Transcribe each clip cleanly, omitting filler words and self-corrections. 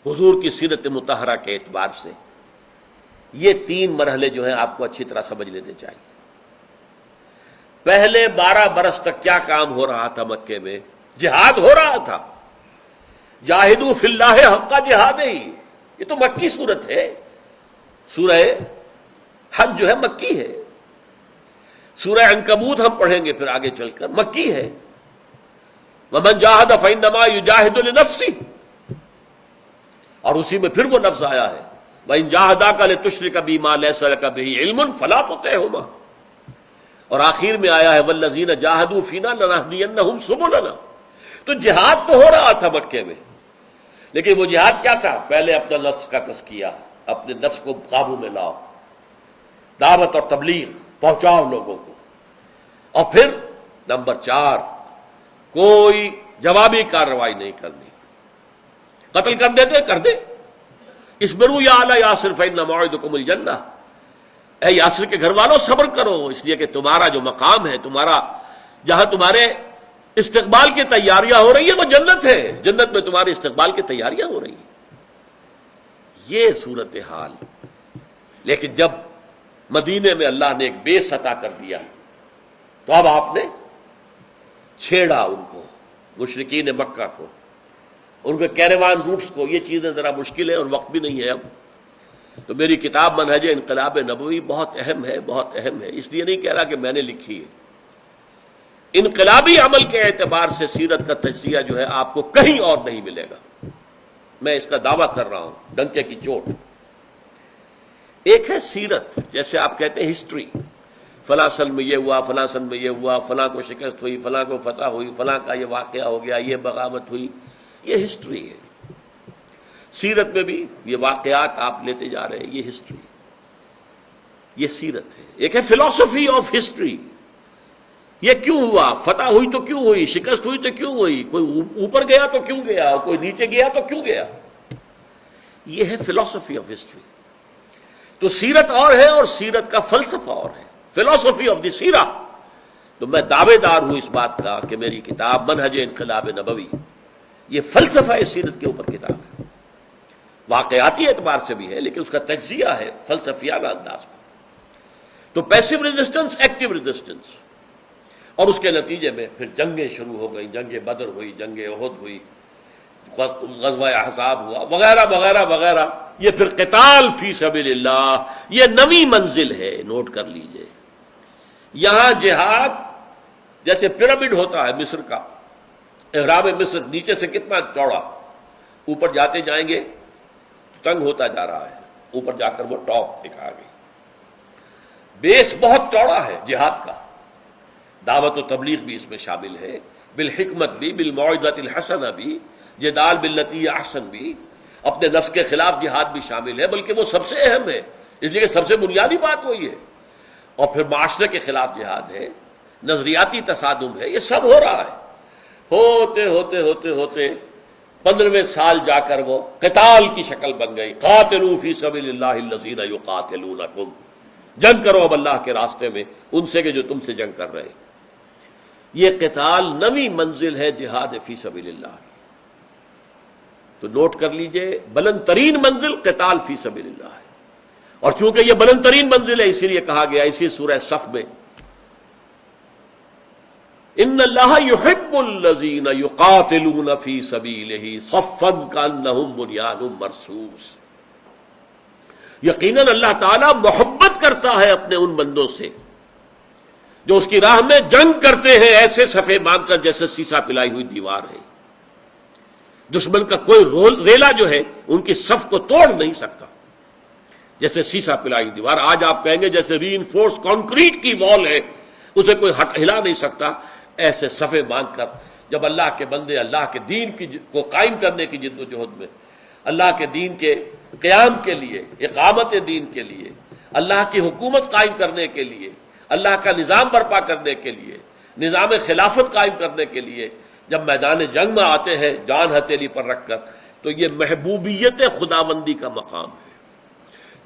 حضور کی سیرت مطہرہ کے اعتبار سے یہ 3 مرحلے جو ہیں آپ کو اچھی طرح سمجھ لینے چاہیے۔ پہلے 12 برس تک کیا کام ہو رہا تھا مکے میں؟ جہاد ہو رہا تھا۔ جاہدوا فی اللہ حق جہاد ہی، یہ تو مکی صورت ہے۔ سورہ حج جو ہے مکی ہے، سورہ عنکبوت ہم پڑھیں گے پھر آگے چل کر، مکی ہے۔ ومن جاہد فانما یجاہد لنفسہ، اور اسی میں پھر وہ لفظ آیا ہے وَإِن جَاهَدَاكَ لِتُشْرِكَ بِي مَا لَيْسَ لَكَ بِهِ عِلْمٌ فَلَا تُطِعْهُمَا، اور آخر میں آیا ہے وَالَّذِينَ جَاهَدُوا فِينَا لَنَهْدِيَنَّهُمْ سُبُلَنَا۔ تو جہاد تو ہو رہا تھا مکے میں، لیکن وہ جہاد کیا تھا؟ پہلے اپنا نفس کا تزکیہ، اپنے نفس کو قابو میں لاؤ، دعوت اور تبلیغ پہنچاؤ لوگوں کو، اور پھر نمبر 4 کوئی جوابی کارروائی نہیں کرنی۔ قتل کر دیتے کر دے، اصبروا یا اہل یاسر فإن موعدکم الجنہ، اے یاسر کے گھر والوں صبر کرو، اس لیے کہ تمہارا جو مقام ہے، تمہارا جہاں تمہارے استقبال کی تیاریاں ہو رہی ہیں وہ جنت ہے، جنت میں تمہارے استقبال کی تیاریاں ہو رہی ہیں۔ یہ صورتحال، لیکن جب مدینے میں اللہ نے ایک بیس عطا کر دیا تو اب آپ نے چھیڑا ان کو، مشرکین مکہ کو، ان کے کیروان روٹس کو۔ یہ چیزیں ذرا مشکل ہے اور وقت بھی نہیں ہے اب، تو میری کتاب منہج انقلاب نبوی بہت اہم ہے، بہت اہم ہے، اس لیے نہیں کہہ رہا کہ میں نے لکھی ہے۔ انقلابی عمل کے اعتبار سے سیرت کا تجزیہ جو ہے آپ کو کہیں اور نہیں ملے گا، میں اس کا دعویٰ کر رہا ہوں ڈنکے کی چوٹ۔ ایک ہے سیرت، جیسے آپ کہتے ہیں ہسٹری، فلاں سن میں یہ ہوا، فلاں سن میں یہ ہوا، فلاں کو شکست ہوئی، فلاں کو فتح ہوئی، فلاں کا یہ واقعہ ہو گیا، یہ بغاوت ہوئی، یہ ہسٹری ہے۔ سیرت میں بھی یہ واقعات آپ لیتے جا رہے ہیں، یہ ہسٹری، یہ سیرت ہے۔ ایک ہے فلسفی آف ہسٹری، یہ کیوں ہوا، فتح ہوئی تو کیوں ہوئی، شکست ہوئی تو کیوں ہوئی، کوئی اوپر گیا تو کیوں گیا، کوئی نیچے گیا تو کیوں گیا، یہ ہے فلسفی آف ہسٹری۔ تو سیرت اور ہے اور سیرت کا فلسفہ اور ہے، فلسفی آف دی سیرہ۔ تو میں دعوے دار ہوں اس بات کا کہ میری کتاب منہج انقلاب نبوی یہ فلسفہ سیرت کے اوپر کتاب ہے، واقعاتی اعتبار سے بھی ہے لیکن اس کا تجزیہ ہے فلسفیانہ انداز میں۔ تو پیسو ریزسٹنس، ایکٹیو ریزسٹنس، اور اس کے نتیجے میں پھر جنگیں شروع ہو گئیں، جنگ بدر ہوئی، جنگ احد ہوئی، غزوہ احزاب ہوا، وغیرہ وغیرہ وغیرہ۔ یہ پھر قتال فی سبیل اللہ، یہ نئی منزل ہے، نوٹ کر لیجئے۔ یہاں جہاد جیسے پیرامڈ ہوتا ہے مصر کا، احرام مصر نیچے سے کتنا چوڑا، اوپر جاتے جائیں گے تنگ ہوتا جا رہا ہے، اوپر جا کر وہ ٹاپ دکھا گئی۔ بیس بہت چوڑا ہے جہاد کا، دعوت و تبلیغ بھی اس میں شامل ہے، بالحکمت بھی، بالموعظۃ الحسنہ بھی، جدال باللتی ہی احسن بھی، اپنے نفس کے خلاف جہاد بھی شامل ہے، بلکہ وہ سب سے اہم ہے، اس لیے کہ سب سے بنیادی بات وہی ہے۔ اور پھر معاشرے کے خلاف جہاد ہے، نظریاتی تصادم ہے، یہ سب ہو رہا ہے۔ ہوتے ہوتے ہوتے ہوتے 15ویں سال جا کر وہ قتال کی شکل بن گئی، قاتلوا فی سبیل اللہ الذین یقاتلونکم، جنگ کرو اب اللہ کے راستے میں ان سے کہ جو تم سے جنگ کر رہے ہیں۔ یہ قتال نئی منزل ہے جہاد فی سبیل اللہ کی۔ تو نوٹ کر لیجئے، بلند ترین منزل قتال فی سبیل اللہ ہے، اور چونکہ یہ بلند ترین منزل ہے اسی لیے کہا گیا اسی سورہ صف میں ان اللہ یحب الذین یقاتلون فی سبیلہ صفا کانہم بنیان مرصوص، یقیناً اللہ تعالیٰ محبت کرتا ہے اپنے ان بندوں سے جو اس کی راہ میں جنگ کرتے ہیں ایسے صفے باندھ کر جیسے سیسا پلائی ہوئی دیوار ہے۔ دشمن کا کوئی ریلا جو ہے ان کی صف کو توڑ نہیں سکتا، جیسے سیسا پلائی دیوار۔ آج آپ کہیں گے جیسے ری انفورس کانکریٹ کی وال ہے، اسے کوئی ہلا نہیں سکتا، ایسے صفے باندھ کر جب اللہ کے بندے اللہ کے دین کو قائم کرنے کی جد و جہد میں، اللہ کے دین کے قیام کے لیے، اقامت دین کے لیے، اللہ کی حکومت قائم کرنے کے لیے، اللہ کا نظام برپا کرنے کے لیے، نظام خلافت قائم کرنے کے لیے جب میدان جنگ میں آتے ہیں جان ہتھیلی پر رکھ کر، تو یہ محبوبیت خداوندی کا مقام ہے۔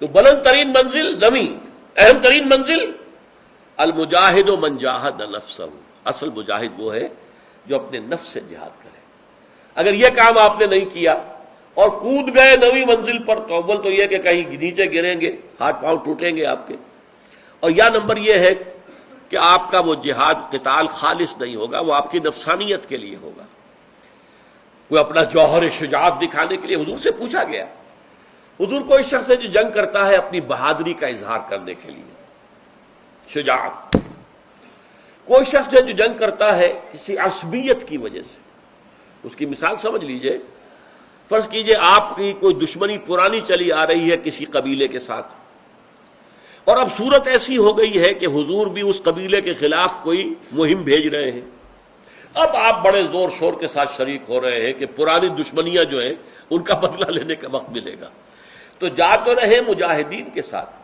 تو بلند ترین منزل، نویں اہم ترین منزل، المجاہد من جاہد نفسہ، اصل مجاہد وہ ہے جو اپنے نفس سے جہاد کرے۔ اگر یہ کام آپ نے نہیں کیا اور کود گئے نویں منزل پر، تو اول تو یہ کہ کہیں نیچے گریں گے، ہاتھ پاؤں ٹوٹیں گے آپ کے، اور یا نمبر یہ ہے کہ آپ کا وہ جہاد قتال خالص نہیں ہوگا، وہ آپ کی نفسانیت کے لیے ہوگا، کوئی اپنا جوہر شجاعت دکھانے کے لیے۔ حضور سے پوچھا گیا، حضور کوئی شخص ہے جو جنگ کرتا ہے اپنی بہادری کا اظہار کرنے کے لیے، شجاعت، کوئی شخص ہے جو جنگ کرتا ہے کسی عصبیت کی وجہ سے۔ اس کی مثال سمجھ لیجئے، فرض کیجئے آپ کی کوئی دشمنی پرانی چلی آ رہی ہے کسی قبیلے کے ساتھ، اور اب صورت ایسی ہو گئی ہے کہ حضور بھی اس قبیلے کے خلاف کوئی مہم بھیج رہے ہیں، اب آپ بڑے زور شور کے ساتھ شریک ہو رہے ہیں کہ پرانی دشمنیاں جو ہیں ان کا بدلہ لینے کا وقت ملے گا، تو جا تو رہے مجاہدین کے ساتھ،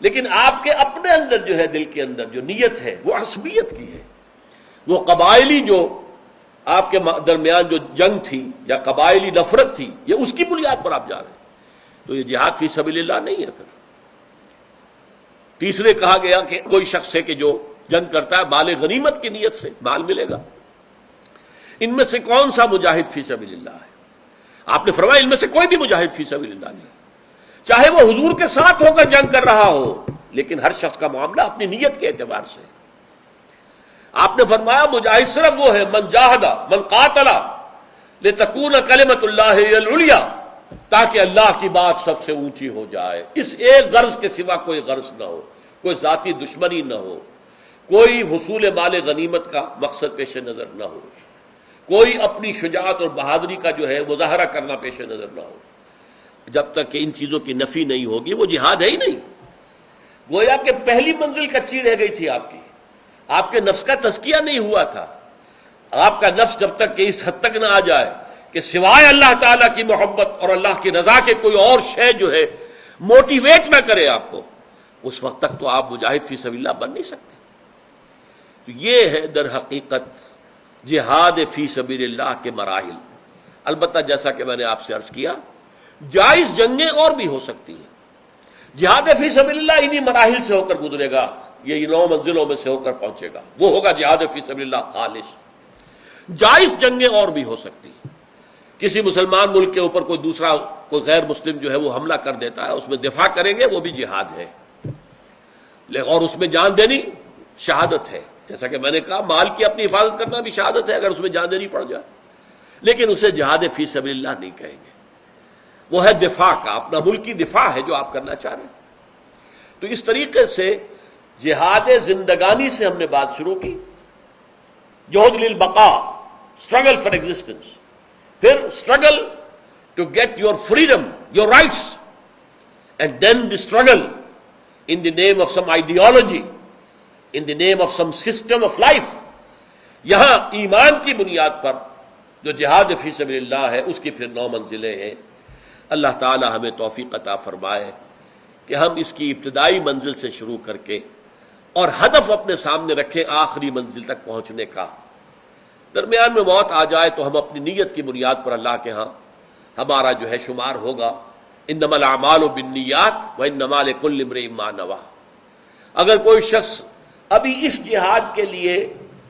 لیکن آپ کے اپنے اندر جو ہے، دل کے اندر جو نیت ہے وہ عصبیت کی ہے، وہ قبائلی جو آپ کے درمیان جو جنگ تھی یا قبائلی نفرت تھی، یہ اس کی بنیاد پر آپ جا رہے ہیں، تو یہ جہاد فی سبیل اللہ نہیں ہے۔ پھر تیسرے کہا گیا کہ کوئی شخص ہے کہ جو جنگ کرتا ہے مال غنیمت کی نیت سے، مال ملے گا، ان میں سے کون سا مجاہد فی سبیل اللہ ہے؟ آپ نے فرمایا ان میں سے کوئی بھی مجاہد فی سبیل اللہ نہیں، چاہے وہ حضور کے ساتھ ہو کر جنگ کر رہا ہو، لیکن ہر شخص کا معاملہ اپنی نیت کے اعتبار سے۔ آپ نے فرمایا مجاہد صرف وہ ہے من جاہد من قاتل لتکون کلمۃ اللہ ہی العلیٰ، تاکہ اللہ کی بات سب سے اونچی ہو جائے، اس ایک غرض کے سوا کوئی غرض نہ ہو، کوئی ذاتی دشمنی نہ ہو، کوئی حصول مال غنیمت کا مقصد پیش نظر نہ ہو، کوئی اپنی شجاعت اور بہادری کا جو ہے مظاہرہ کرنا پیش نظر نہ ہو۔ جب تک کہ ان چیزوں کی نفی نہیں ہوگی وہ جہاد ہے ہی نہیں۔ گویا کہ پہلی منزل کچی رہ گئی تھی آپ کی، آپ کے نفس کا تزکیہ نہیں ہوا تھا۔ آپ کا نفس جب تک کہ اس حد تک نہ آ جائے کہ سوائے اللہ تعالیٰ کی محبت اور اللہ کی رضا کے کوئی اور شے جو ہے موٹیویٹ نہ کرے آپ کو، اس وقت تک تو آپ مجاہد فی سبیل اللہ بن نہیں سکتے۔ تو یہ ہے در حقیقت جہاد فی سبیل اللہ کے مراحل۔ البتہ جیسا کہ میں نے آپ سے عرض کیا، جائز جنگیں اور بھی ہو سکتی ہیں، جہاد فی سبیل اللہ انہی مراحل سے ہو کر گزرے گا، یہ 9 منزلوں میں سے ہو کر پہنچے گا، وہ ہوگا جہاد فی سبیل اللہ خالص۔ جائز جنگیں اور بھی ہو سکتی ہیں، کسی مسلمان ملک کے اوپر کوئی دوسرا کوئی غیر مسلم جو ہے وہ حملہ کر دیتا ہے، اس میں دفاع کریں گے، وہ بھی جہاد ہے، اور اس میں جان دینی شہادت ہے۔ جیسا کہ میں نے کہا مال کی اپنی حفاظت کرنا بھی شہادت ہے اگر اس میں جان دینی پڑ جائے، لیکن اسے جہاد فی سبیل اللہ نہیں کہیں گے، وہ ہے دفاع کا، اپنا ملکی دفاع ہے جو آپ کرنا چاہ رہے ہیں۔ تو اس طریقے سے جہاد زندگانی سے ہم نے بات شروع کی، جہد للبقاء، اسٹرگل فار ایگزسٹنس، پھر struggle to get your freedom, your rights, and then the struggle in the name of some ideology, in the name of some system of life۔ یہاں ایمان کی بنیاد پر جو جہاد فی سبیل اللہ ہے اس کی پھر 9 منزلیں ہیں۔ اللہ تعالی ہمیں توفیق عطا فرمائے کہ ہم اس کی ابتدائی منزل سے شروع کر کے اور ہدف اپنے سامنے رکھیں آخری منزل تک پہنچنے کا۔ درمیان میں موت آ جائے تو ہم اپنی نیت کی بنیاد پر اللہ کے ہاں ہمارا جو ہے شمار ہوگا، انما الاعمال بالنیات وانما لکل امرئ ما نویٰ۔ اگر کوئی شخص ابھی اس جہاد کے لیے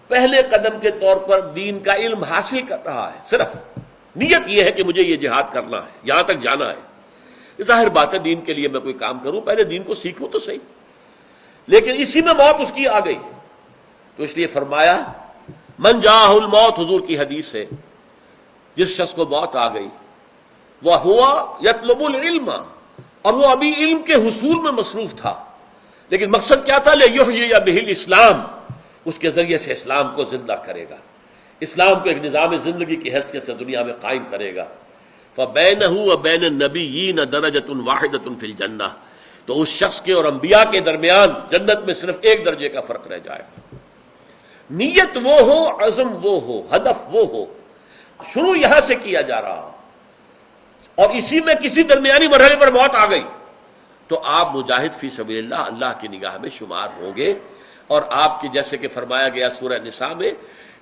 پہلے قدم کے طور پر دین کا علم حاصل کر رہا ہے، صرف نیت یہ ہے کہ مجھے یہ جہاد کرنا ہے، یہاں تک جانا ہے، ظاہر بات ہے دین کے لیے میں کوئی کام کروں پہلے دین کو سیکھوں تو صحیح، لیکن اسی میں موت اس کی آ گئی، تو اس لیے فرمایا من جاءہ الموت، حضور کی حدیث ہے، جس شخص کو موت آ گئی وَهُوَ يَطْلُبُ الْعِلْمَ، اور وہ ابھی علم کے حصول میں مصروف تھا، لیکن مقصد کیا تھا؟ لِيُحْيِيَ بِهِ الْإِسْلَامَ، اس کے ذریعے سے اسلام کو زندہ کرے گا، اسلام کو ایک نظام زندگی کی حیثیت سے دنیا میں قائم کرے گا۔ فَبَيْنَهُ وَبَيْنَ النَّبِيِّينَ دَرَجَةٌ وَاحِدَةٌ فِي الْجَنَّةِ، تو اس شخص کے اور انبیاء کے درمیان جنت میں صرف ایک درجے کا فرق رہ جائے گا۔ نیت وہ ہو، عزم وہ ہو، ہدف وہ ہو، شروع یہاں سے کیا جا رہا ہو، اور اسی میں کسی درمیانی مرحلے پر موت آ گئی تو آپ مجاہد فی سبیل اللہ اللہ کی نگاہ میں شمار ہوں گے۔ اور آپ کی جیسے کہ فرمایا گیا سورہ نساء میں،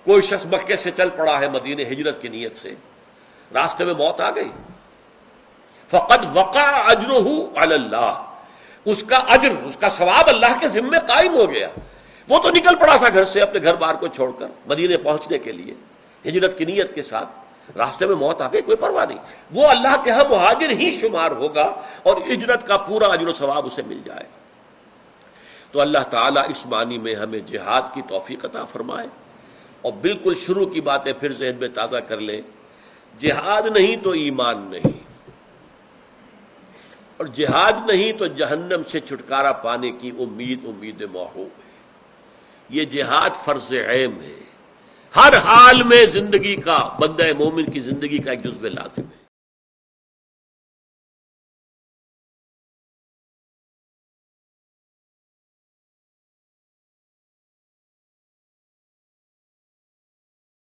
کوئی شخص مکے سے چل پڑا ہے مدینے ہجرت کی نیت سے، راستے میں موت آ گئی، فقد وقع اجرہ علی اللہ، اس کا اجر، اس کا ثواب اللہ کے ذمے قائم ہو گیا۔ وہ تو نکل پڑا تھا گھر سے اپنے گھر بار کو چھوڑ کر مدینے پہنچنے کے لیے ہجرت کی نیت کے ساتھ، راستے میں موت آ گئی کوئی پرواہ نہیں، وہ اللہ کے ہاں مہاجر ہی شمار ہوگا اور ہجرت کا پورا اجر و ثواب اسے مل جائے۔ تو اللہ تعالیٰ اس معنی میں ہمیں جہاد کی توفیق عطا فرمائے، اور بالکل شروع کی باتیں پھر ذہن میں تازہ کر لیں، جہاد نہیں تو ایمان نہیں، اور جہاد نہیں تو جہنم سے چھٹکارا پانے کی امید موحوب ہے۔ یہ جہاد فرض عین ہے، ہر حال میں زندگی کا، بندہ مومن کی زندگی کا ایک جزو لازم ہے۔